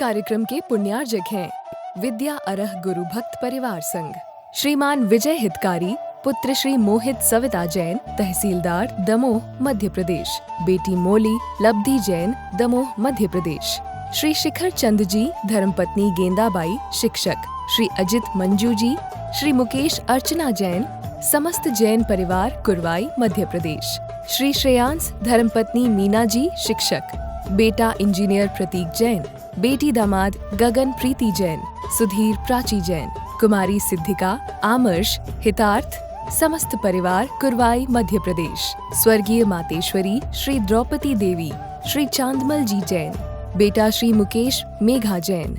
कार्यक्रम के पुण्यार्जक हैं विद्या अरह गुरु भक्त परिवार संघ, श्रीमान विजय हितकारी, पुत्र श्री मोहित सविता जैन, तहसीलदार दमोह मध्य प्रदेश, बेटी मोली लब्धि जैन, दमोह मध्य प्रदेश, श्री शिखर चंद जी, धर्मपत्नी गेंदाबाई, शिक्षक, श्री अजित मंजू जी, श्री मुकेश अर्चना जैन, समस्त जैन परिवार, कुरवाई मध्य प्रदेश, श्री श्रेयांश, धर्मपत्नी मीना जी, शिक्षक, बेटा इंजीनियर प्रतीक जैन, बेटी दामाद गगन प्रीति जैन, सुधीर प्राची जैन, कुमारी सिद्धिका, आमर्श, हितार्थ, समस्त परिवार, कुरवाई मध्य प्रदेश, स्वर्गीय मातेश्वरी श्री द्रौपदी देवी, श्री चांदमल जी जैन, बेटा श्री मुकेश मेघा जैन,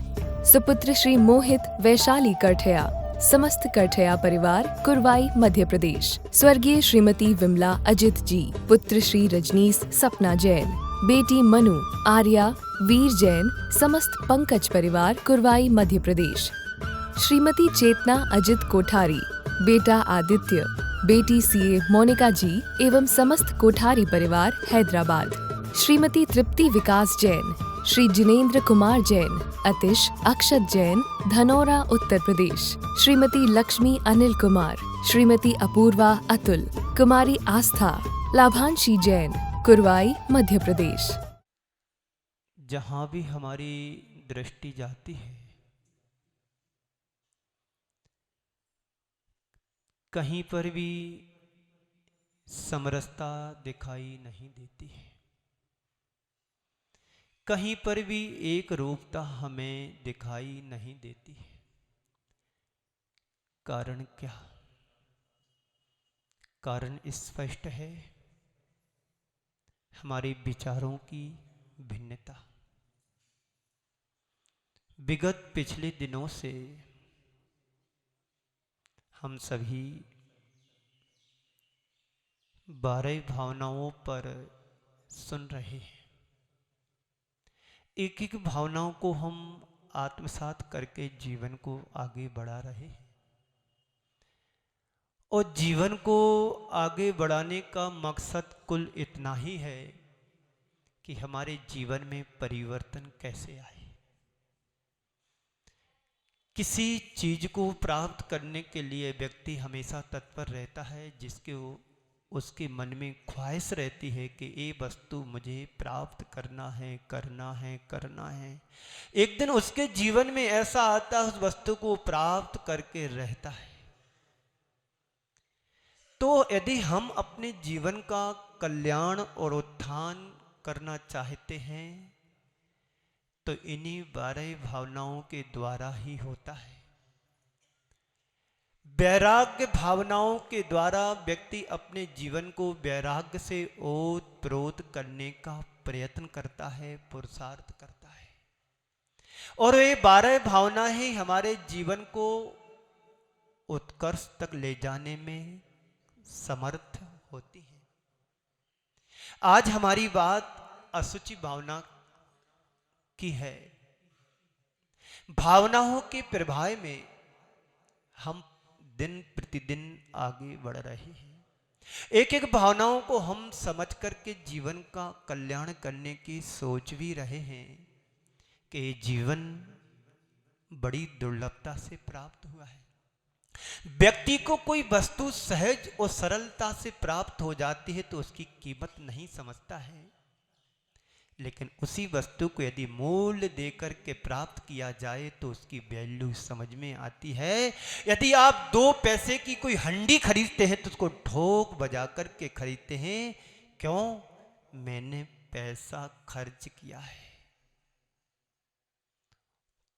सुपुत्र श्री मोहित वैशाली करठया, समस्त करठया परिवार, कुरवाई मध्य प्रदेश, स्वर्गीय श्रीमती विमला अजित जी, पुत्र श्री रजनीश सपना जैन, बेटी मनु आर्या वीर जैन, समस्त पंकज परिवार, कुरवाई मध्य प्रदेश, श्रीमती चेतना अजित कोठारी, बेटा आदित्य, बेटी सीए मोनिका जी एवं समस्त कोठारी परिवार, हैदराबाद, श्रीमती तृप्ति विकास जैन, श्री जिनेंद्र कुमार जैन, अतिश अक्षत जैन, धनौरा उत्तर प्रदेश, श्रीमती लक्ष्मी अनिल कुमार, श्रीमती अपूर्वा अतुल, कुमारी आस्था, लाभांशी जैन, कुरवाई मध्य प्रदेश। जहाँ भी हमारी दृष्टि जाती है, कहीं पर भी समरसता दिखाई नहीं देती है, कहीं पर भी एक रूपता हमें दिखाई नहीं देती है। कारण क्या? कारण स्पष्ट है, हमारे विचारों की भिन्नता। विगत पिछले दिनों से हम सभी 12 भावनाओं पर सुन रहे हैं। एक एक भावनाओं को हम आत्मसात करके जीवन को आगे बढ़ा रहे हैं, और जीवन को आगे बढ़ाने का मकसद कुल इतना ही है कि हमारे जीवन में परिवर्तन कैसे आए। किसी चीज को प्राप्त करने के लिए व्यक्ति हमेशा तत्पर रहता है, जिसके उसके मन में ख्वाहिश रहती है कि ये वस्तु मुझे प्राप्त करना है, करना है, करना है। एक दिन उसके जीवन में ऐसा आता है, उस वस्तु को प्राप्त करके रहता है। तो यदि हम अपने जीवन का कल्याण और उत्थान करना चाहते हैं, तो इन्हीं 12 भावनाओं के द्वारा ही होता है। वैराग्य भावनाओं के द्वारा व्यक्ति अपने जीवन को वैराग्य से ओत-प्रोत करने का प्रयत्न करता है, पुरुषार्थ करता है, और ये 12 भावनाएं ही हमारे जीवन को उत्कर्ष तक ले जाने में समर्थ होती हैं। आज हमारी बात असुचि भावना की है। भावनाओं के प्रभाव में हम दिन प्रतिदिन आगे बढ़ रहे हैं। एक एक भावनाओं को हम समझ करके जीवन का कल्याण करने की सोच भी रहे हैं कि जीवन बड़ी दुर्लभता से प्राप्त हुआ है। व्यक्ति को कोई वस्तु सहज और सरलता से प्राप्त हो जाती है तो उसकी कीमत नहीं समझता है, लेकिन उसी वस्तु को यदि मूल्य देकर के प्राप्त किया जाए तो उसकी वैल्यू समझ में आती है। यदि आप 2 पैसे की कोई हंडी खरीदते हैं तो उसको ठोक बजा करके खरीदते हैं। क्यों? मैंने पैसा खर्च किया है,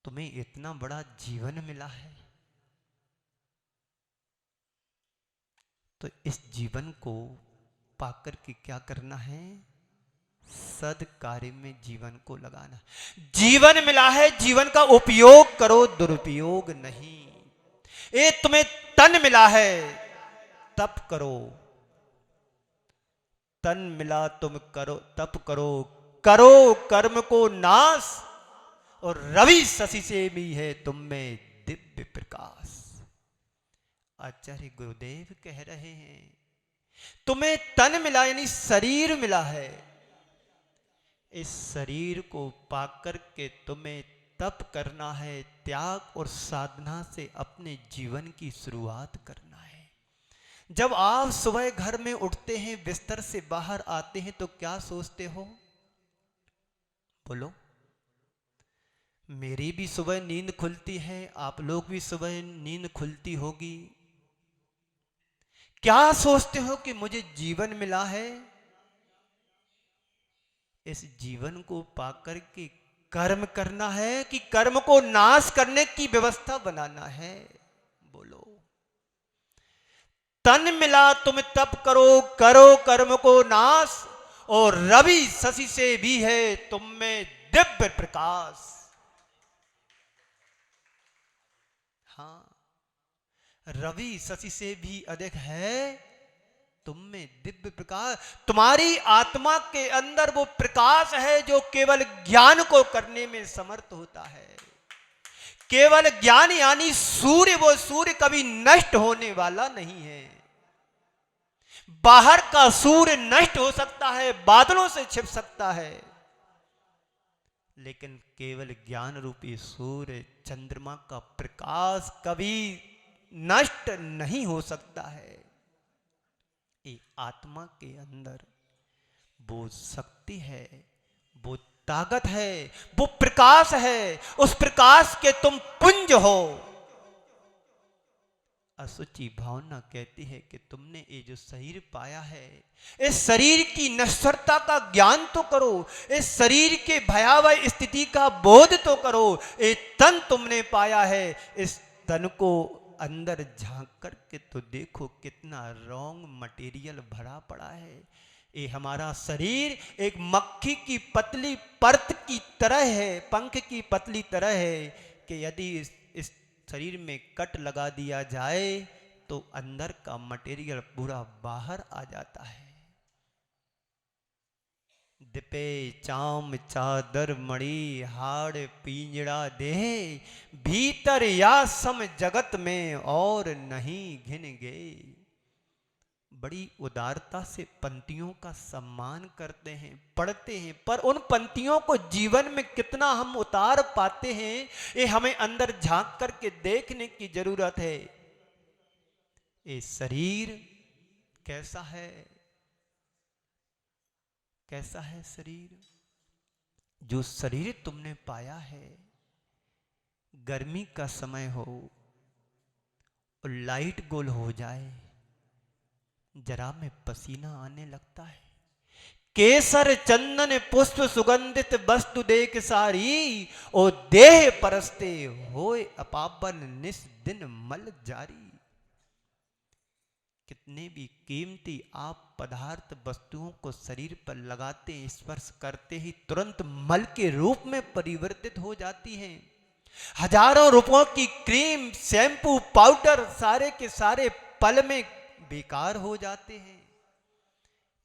तुम्हें इतना बड़ा जीवन मिला है, तो इस जीवन को पाकर के क्या करना है? सद कार्य में जीवन को लगाना। जीवन मिला है, जीवन का उपयोग करो, दुरुपयोग नहीं। ये तुम्हें तन मिला है, तप करो। तन मिला तुम करो, तप करो, करो कर्म को नाश, और रवि शशि से भी है तुम में दिव्य प्रकाश। आचार्य गुरुदेव कह रहे हैं, तुम्हें तन मिला यानी शरीर मिला है, इस शरीर को पाकर के तुम्हें तप करना है, त्याग और साधना से अपने जीवन की शुरुआत करना है। जब आप सुबह घर में उठते हैं, बिस्तर से बाहर आते हैं, तो क्या सोचते हो? बोलो। मेरी भी सुबह नींद खुलती है, आप लोग भी सुबह नींद खुलती होगी। क्या सोचते हो कि मुझे जीवन मिला है, इस जीवन को पाकर के कर्म करना है कि कर्म को नाश करने की व्यवस्था बनाना है? बोलो। तन मिला तुम तप करो, करो कर्म को नाश, और रवि शशि से भी है तुम में दिव्य प्रकाश। हाँ, रवि शशि से भी अधिक है तुम में दिव्य प्रकाश। तुम्हारी आत्मा के अंदर वो प्रकाश है जो केवल ज्ञान को करने में समर्थ होता है। केवल ज्ञान यानी सूर्य, वो सूर्य कभी नष्ट होने वाला नहीं है। बाहर का सूर्य नष्ट हो सकता है, बादलों से छिप सकता है, लेकिन केवल ज्ञान रूपी सूर्य, चंद्रमा का प्रकाश कभी नष्ट नहीं हो सकता है। ये आत्मा के अंदर वो शक्ति है, वो ताकत है, वो प्रकाश है। उस प्रकाश के तुम पुंज हो। असुचि भावना कहती है कि तुमने ये जो शरीर पाया है, इस शरीर की नश्वरता का ज्ञान तो करो, इस शरीर के भयावह स्थिति का बोध तो करो। ये तन तुमने पाया है, इस तन को अंदर झांक करके तो देखो कितना रॉन्ग मटेरियल भरा पड़ा है। ये हमारा शरीर एक मक्खी की पतली परत की तरह है, पंख की पतली तरह है कि यदि इस शरीर में कट लगा दिया जाए तो अंदर का मटेरियल पूरा बाहर आ जाता है। दिपे चाम चादर मणि हाड़ पिंजड़ा दे, भीतर या सम जगत में और नहीं घिन गए। बड़ी उदारता से पंक्तियों का सम्मान करते हैं, पढ़ते हैं, पर उन पंक्तियों को जीवन में कितना हम उतार पाते हैं, ये हमें अंदर झांक करके देखने की जरूरत है। ये शरीर कैसा है? कैसा है शरीर? जो शरीर तुमने पाया है, गर्मी का समय हो और लाइट गोल हो जाए, जरा में पसीना आने लगता है। केसर चंदन पुष्प सुगंधित वस्तु देख सारी, ओ देह परस्ते होए अपावन निस दिन मल जारी। कितने भी कीमती आप पदार्थ वस्तुओं को शरीर पर लगाते, स्पर्श करते ही तुरंत मल के रूप में परिवर्तित हो जाती हैं। हजारों रुपयों की क्रीम, शैम्पू, पाउडर सारे के सारे पल में बेकार हो जाते हैं।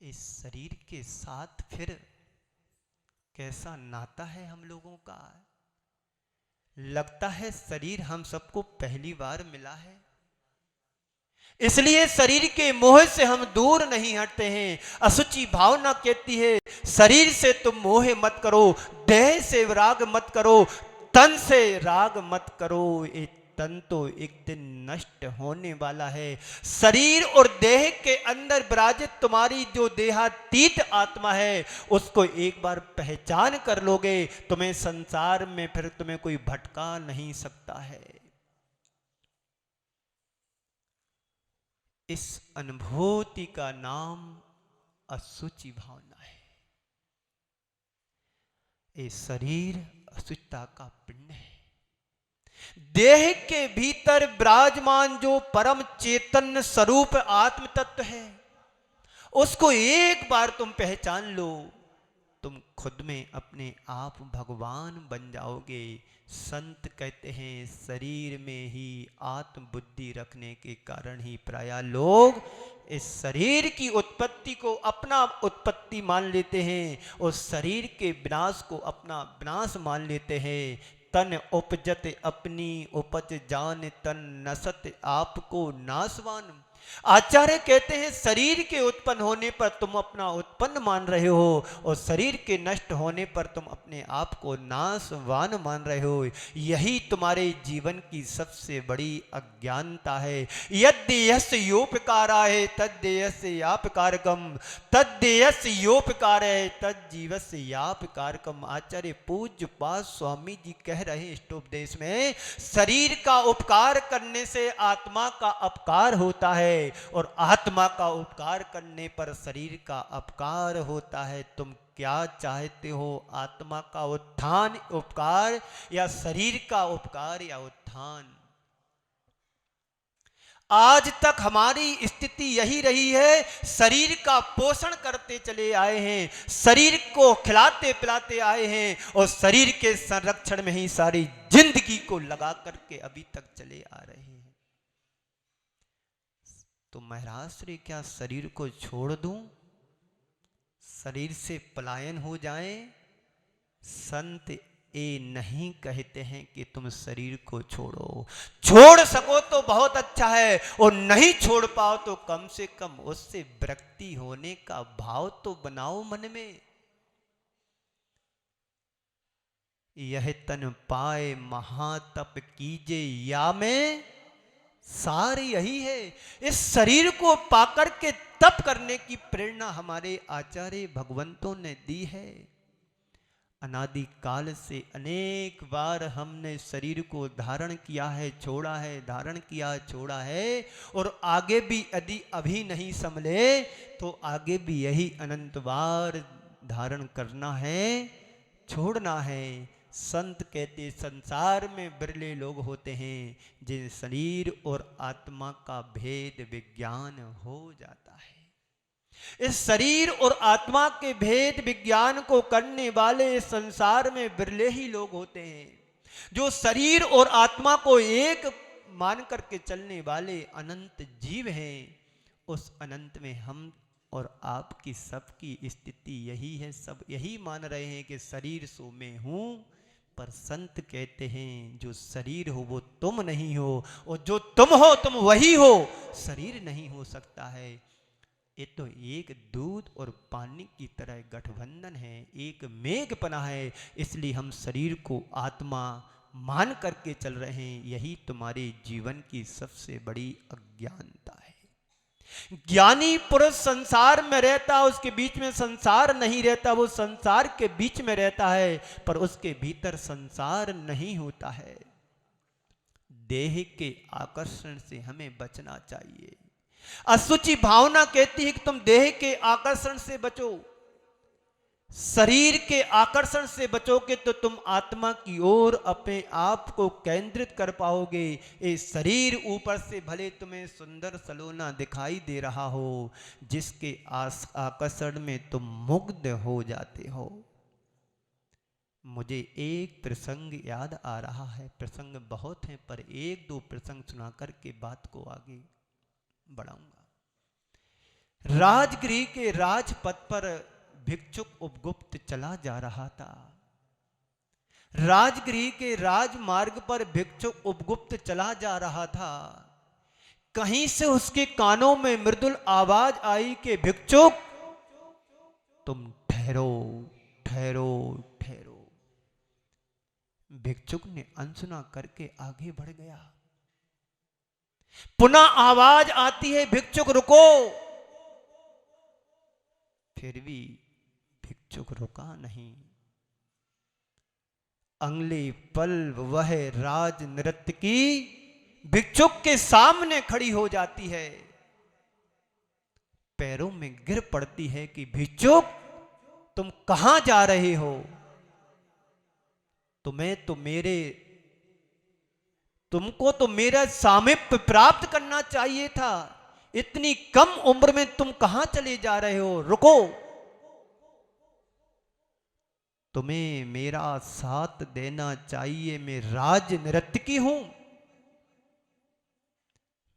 इस शरीर के साथ फिर कैसा नाता है हम लोगों का? लगता है शरीर हम सबको पहली बार मिला है, इसलिए शरीर के मोह से हम दूर नहीं हटते हैं। असुचि भावना कहती है शरीर से तुम मोह मत करो, देह से राग मत करो, तन से राग मत करो। ये तन तो एक दिन नष्ट होने वाला है। शरीर और देह के अंदर विराजित तुम्हारी जो देहातीत आत्मा है, उसको एक बार पहचान कर लोगे, तुम्हें संसार में फिर तुम्हें कोई भटका नहीं सकता है। इस अनुभूति का नाम असुचि भावना है। ये शरीर असुचिता का पिंड है। देह के भीतर विराजमान जो परम चैतन्य स्वरूप आत्म तत्व है, उसको एक बार तुम पहचान लो, तुम खुद में अपने आप भगवान बन जाओगे। संत कहते हैं शरीर में ही आत्म बुद्धि रखने के कारण ही प्रायः लोग इस शरीर की उत्पत्ति को अपना उत्पत्ति मान लेते हैं और शरीर के विनाश को अपना विनाश मान लेते हैं। तन उपजत अपनी उपज जान तन नसत आपको नासवान। आचार्य कहते हैं शरीर के उत्पन्न होने पर तुम अपना उत्पन्न मान रहे हो और शरीर के नष्ट होने पर तुम अपने आप को नाशवान मान रहे हो। यही तुम्हारे जीवन की सबसे बड़ी अज्ञानता है। यद्देयस योपकाराय तद्देयस्य यापकारकम तद्देयस योपकाराय तज्जीवस्य यापकारकम। आचार्य पूज्य पाद स्वामी जी कह रहे हैं इष्टोपदेश में, शरीर का उपकार करने से आत्मा का अपकार होता है और आत्मा का उपकार करने पर शरीर का अपकार होता है। तुम क्या चाहते हो, आत्मा का उत्थान उपकार या शरीर का उपकार या उत्थान? आज तक हमारी स्थिति यही रही है, शरीर का पोषण करते चले आए हैं, शरीर को खिलाते पिलाते आए हैं और शरीर के संरक्षण में ही सारी जिंदगी को लगा करके अभी तक चले आ रहे हैं। तो महाराज श्री क्या शरीर को छोड़ दूं, शरीर से पलायन हो जाए? संत ये नहीं कहते हैं कि तुम शरीर को छोड़ो। छोड़ सको तो बहुत अच्छा है और नहीं छोड़ पाओ तो कम से कम उससे विरक्ति होने का भाव तो बनाओ मन में। यह तन पाए महातप कीजे या में सार यही है। इस शरीर को पाकर के तप करने की प्रेरणा हमारे आचार्य भगवंतों ने दी है। अनादि काल से अनेक बार हमने शरीर को धारण किया है, छोड़ा है, धारण किया, छोड़ा है और आगे भी यदि अभी नहीं संभले तो आगे भी यही अनंत बार धारण करना है, छोड़ना है। संत कहते संसार में बिरले लोग होते हैं जिन शरीर और आत्मा का भेद विज्ञान हो जाता है। इस शरीर और आत्मा के भेद विज्ञान को करने वाले इस संसार में बिरले ही लोग होते हैं। जो शरीर और आत्मा को एक मान करके चलने वाले अनंत जीव हैं, उस अनंत में हम और आपकी सबकी स्थिति यही है। सब यही मान रहे हैं कि शरीर सो मैं हूं, पर संत कहते हैं जो शरीर हो वो तुम नहीं हो और जो तुम हो तुम वही हो, शरीर नहीं हो सकता है। ये तो एक दूध और पानी की तरह गठबंधन है, एक मेघपना है। इसलिए हम शरीर को आत्मा मान करके चल रहे हैं। यही तुम्हारे जीवन की सबसे बड़ी अज्ञानता है। ज्ञानी पुरुष संसार में रहता, उसके बीच में संसार नहीं रहता। वो संसार के बीच में रहता है पर उसके भीतर संसार नहीं होता है। देह के आकर्षण से हमें बचना चाहिए। असुचि भावना कहती है कि तुम देह के आकर्षण से बचो, शरीर के आकर्षण से बचोगे तो तुम आत्मा की ओर अपने आप को केंद्रित कर पाओगे। ये शरीर ऊपर से भले तुम्हें सुंदर सलोना दिखाई दे रहा हो, जिसके आकर्षण में तुम मुग्ध हो जाते हो। मुझे एक प्रसंग याद आ रहा है, प्रसंग बहुत हैं पर एक दो प्रसंग सुना करके बात को आगे बढ़ाऊंगा। राजगृह के राजपथ पर भिक्षुक उपगुप्त चला जा रहा था। राजगृह के राजमार्ग पर भिक्षुक उपगुप्त चला जा रहा था। कहीं से उसके कानों में मृदुल आवाज आई कि भिक्षुक तुम ठहरो ठहरो ठहरो। भिक्षुक ने अनसुना करके आगे बढ़ गया। पुनः आवाज आती है भिक्षुक रुको। फिर भी भिक्षुक रुका नहीं। अगले पल वह राज नर्तकी भिक्षुक के सामने खड़ी हो जाती है, पैरों में गिर पड़ती है कि भिक्षुक तुम कहां जा रहे हो? तुमको तो मेरा सामीप्य प्राप्त करना चाहिए था। इतनी कम उम्र में तुम कहां चले जा रहे हो? रुको, तुम्हें मेरा साथ देना चाहिए, मैं राज नर्तकी हूं।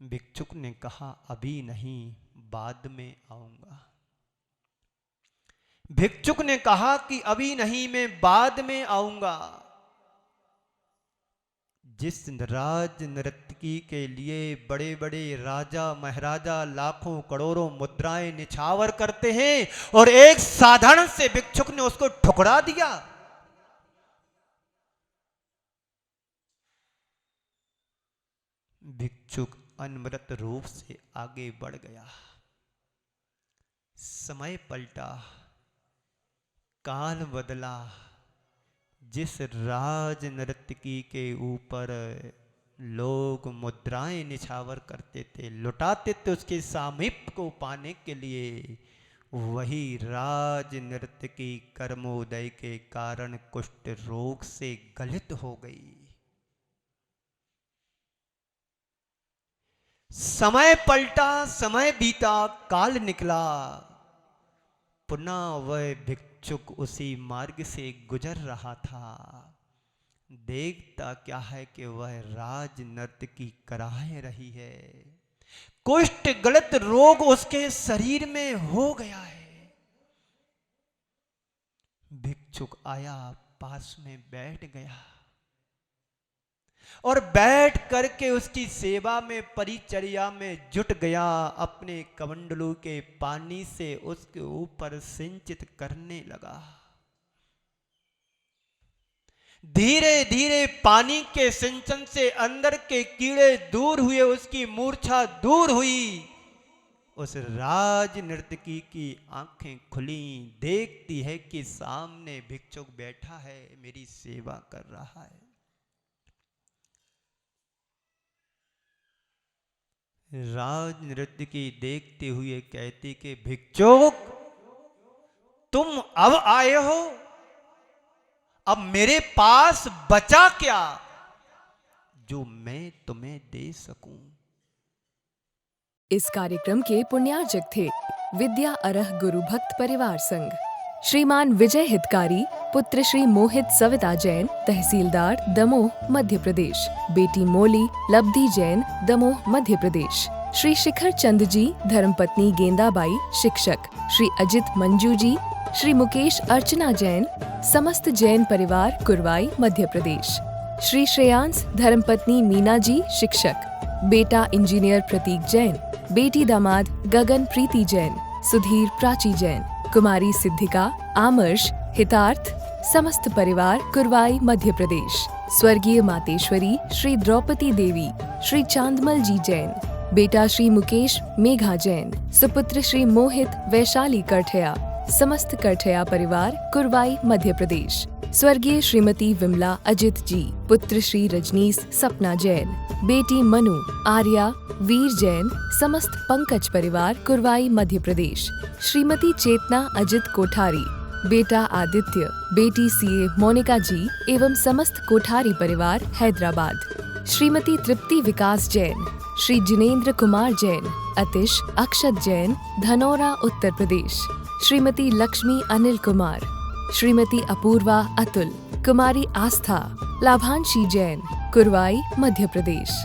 भिक्षुक ने कहा अभी नहीं, बाद में आऊंगा। भिक्षुक ने कहा कि अभी नहीं, मैं बाद में आऊंगा। जिस राज नर्तकी नर्तकी के लिए बड़े बड़े राजा महाराजा लाखों करोड़ों मुद्राएं निछावर करते हैं और एक साधारण से भिक्षुक ने उसको ठुकरा दिया। भिक्षुक अनवरत रूप से आगे बढ़ गया। समय पलटा, काल बदला। जिस राज नर्तकी के ऊपर लोग मुद्राएं निछावर करते थे, लुटाते थे उसके सामीप्य को पाने के लिए, वही राज नर्तकी कर्मोदय के कारण कुष्ठ रोग से गलित हो गई। समय पलटा, समय बीता, काल निकला। पुनः वह भिक्षुक उसी मार्ग से गुजर रहा था। देखता क्या है कि वह राज नर्तकी कराए रही है। कुष्ठ गलत रोग उसके शरीर में हो गया है। भिक्षुक आया, पास में बैठ गया और बैठ करके उसकी सेवा में, परिचर्या में जुट गया। अपने कमंडलू के पानी से उसके ऊपर सिंचित करने लगा। धीरे धीरे पानी के सिंचन से अंदर के कीड़े दूर हुए, उसकी मूर्छा दूर हुई। उस राज नर्तकी की आंखें खुली, देखती है कि सामने भिक्षुक बैठा है, मेरी सेवा कर रहा है। राज नर्तकी देखते हुए कहती कि भिक्षुक, तुम अब आए हो, अब मेरे पास बचा क्या जो मैं तुम्हें दे सकूं। इस कार्यक्रम के पुण्यार्चक थे विद्या अरह गुरु भक्त परिवार संघ, श्रीमान विजय हितकारी, पुत्र श्री मोहित सविता जैन, तहसीलदार दमोह मध्य प्रदेश, बेटी मोली लब्धि जैन, दमोह मध्य प्रदेश, श्री शिखर चंद जी, धर्मपत्नी गेंदाबाई, शिक्षक, श्री अजित मंजू जी, श्री मुकेश अर्चना जैन, समस्त जैन परिवार, कुरवाई मध्य प्रदेश, श्री श्रेयांश, धर्मपत्नी मीना जी, शिक्षक, बेटा इंजीनियर प्रतीक जैन, बेटी दामाद गगन प्रीति जैन, सुधीर प्राची जैन, कुमारी सिद्धिका, आमर्श, हितार्थ, समस्त परिवार, कुरवाई मध्य प्रदेश, स्वर्गीय मातेश्वरी श्री द्रौपदी देवी, श्री चांदमल जी जैन, बेटा श्री मुकेश मेघा जैन, सुपुत्र श्री मोहित वैशाली करठया, समस्त करठया परिवार, कुरवाई मध्य प्रदेश, स्वर्गीय श्रीमती विमला अजित जी, पुत्र श्री रजनीश सपना जैन, बेटी मनु आर्या वीर जैन, समस्त पंकज परिवार, कुरवाई मध्य प्रदेश, श्रीमती चेतना अजित कोठारी, बेटा आदित्य, बेटी सीए मोनिका जी एवं समस्त कोठारी परिवार, हैदराबाद, श्रीमती तृप्ति विकास जैन, श्री जिनेन्द्र कुमार जैन, अतिश अक्षत जैन, धनौरा उत्तर प्रदेश, श्रीमती लक्ष्मी अनिल कुमार, श्रीमती अपूर्वा अतुल, कुमारी आस्था, लाभांशी जैन, कुरवाई मध्य प्रदेश।